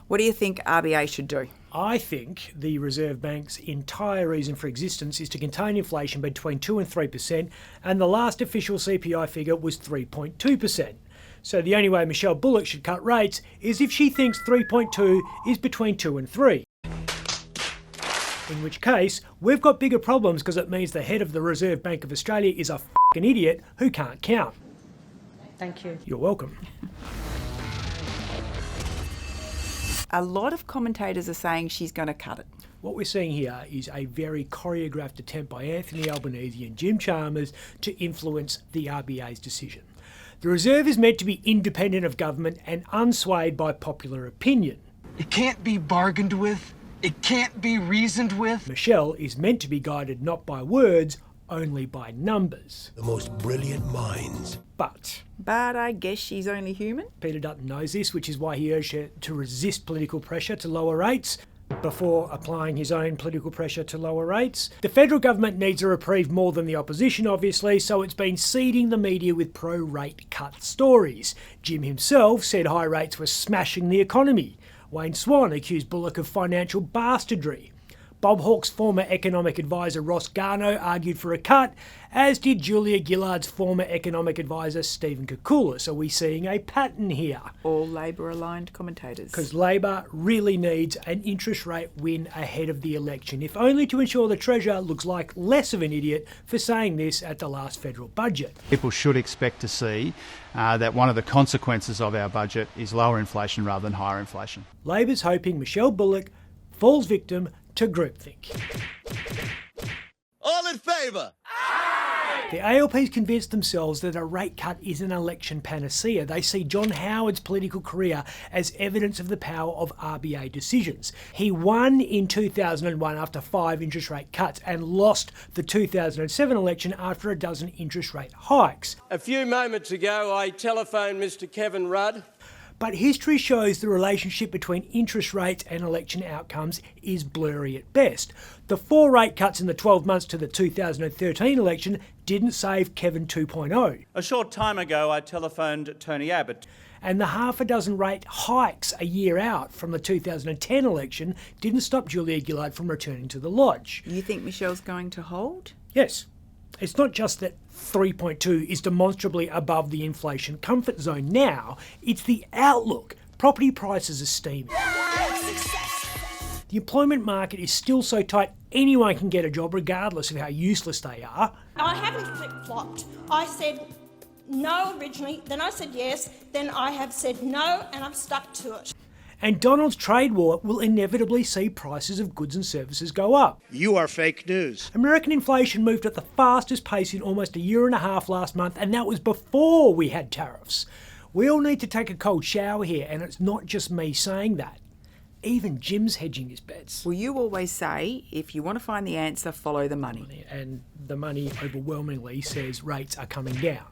What do you think RBA should do? I think the Reserve Bank's entire reason for existence is to contain inflation between 2 and 3%, and the last official CPI figure was 3.2%. So the only way Michelle Bullock should cut rates is if she thinks 3.2 is between 2 and 3. In which case, we've got bigger problems because it means the head of the Reserve Bank of Australia is a f***ing idiot who can't count. Thank you. You're welcome. A lot of commentators are saying she's going to cut it. What we're seeing here is a very choreographed attempt by Anthony Albanese and Jim Chalmers to influence the RBA's decision. The Reserve is meant to be independent of government and unswayed by popular opinion. It can't be bargained with. It can't be reasoned with. Michelle is meant to be guided not by words, only by numbers. The most brilliant minds. But I guess she's only human. Peter Dutton knows this, which is why he urged her to resist political pressure to lower rates before applying his own political pressure to lower rates. The federal government needs a reprieve more than the opposition, obviously, so it's been seeding the media with pro-rate cut stories. Jim himself said high rates were smashing the economy. Wayne Swan accused Bullock of financial bastardry. Bob Hawke's former economic advisor Ross Garnaut argued for a cut, as did Julia Gillard's former economic advisor Stephen Koukoulas. Are we seeing a pattern here? All Labor-aligned commentators. Because Labor really needs an interest rate win ahead of the election, if only to ensure the Treasurer looks like less of an idiot for saying this at the last federal budget. People should expect to see that one of the consequences of our budget is lower inflation rather than higher inflation. Labor's hoping Michelle Bullock falls victim to groupthink. All in favour? Aye! The ALP's convinced themselves that a rate cut is an election panacea. They see John Howard's political career as evidence of the power of RBA decisions. He won in 2001 after 5 interest rate cuts and lost the 2007 election after a dozen interest rate hikes. A few moments ago, I telephoned Mr. Kevin Rudd. But history shows the relationship between interest rates and election outcomes is blurry at best. The 4 rate cuts in the 12 months to the 2013 election didn't save Kevin 2.0. A short time ago, I telephoned Tony Abbott. And the half a dozen rate hikes a year out from the 2010 election didn't stop Julia Gillard from returning to the lodge. You think Michelle's going to hold? Yes. It's not just that 3.2 is demonstrably above the inflation comfort zone now, it's the outlook. Property prices are steaming. The employment market is still so tight anyone can get a job regardless of how useless they are. I haven't flip-flopped. I said no originally, then I said yes, then I have said no, and I've stuck to it. And Donald's trade war will inevitably see prices of goods and services go up. You are fake news. American inflation moved at the fastest pace in almost a year and a half last month, and that was before we had tariffs. We all need to take a cold shower here, and it's not just me saying that. Even Jim's hedging his bets. Well, you always say, if you want to find the answer, follow the money. And the money overwhelmingly says rates are coming down.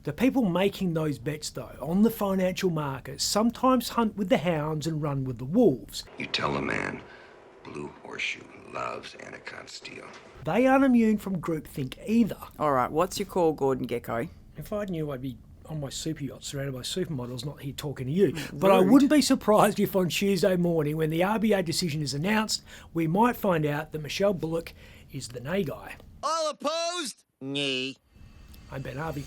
The people making those bets, though, on the financial markets sometimes hunt with the hounds and run with the wolves. You tell a man, Blue Horseshoe loves Anacon steel. They aren't immune from groupthink either. All right, what's your call, Gordon Gecko? If I knew, I'd be on my super yacht surrounded by supermodels, not here talking to you. But I wouldn't be surprised if on Tuesday morning, when the RBA decision is announced, we might find out that Michelle Bullock is the nay guy. All opposed? Nay. I'm Ben Harvey.